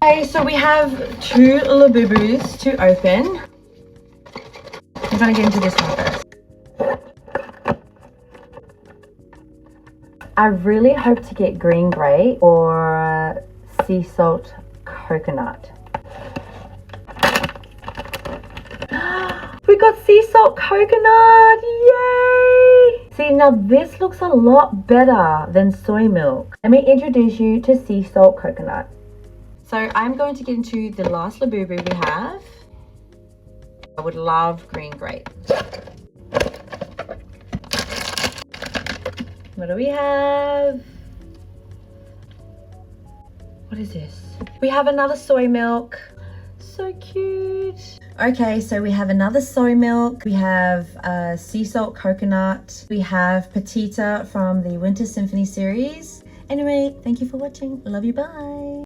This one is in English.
Okay, so we have 2 Labubus to open. I'm gonna get into this one first. I really hope to get green grape or sea salt coconut. We got sea salt coconut, yay! See, now this looks a lot better than soy milk. Let me introduce you to sea salt coconut. So I'm going to get into the last Labubu we have. I would love green grape. What do we have? What is this? We have another soy milk. So cute. Okay, so we have another soy milk. We have sea salt coconut. We have Petita from the Winter Symphony series. Anyway, thank you for watching. Love you, bye.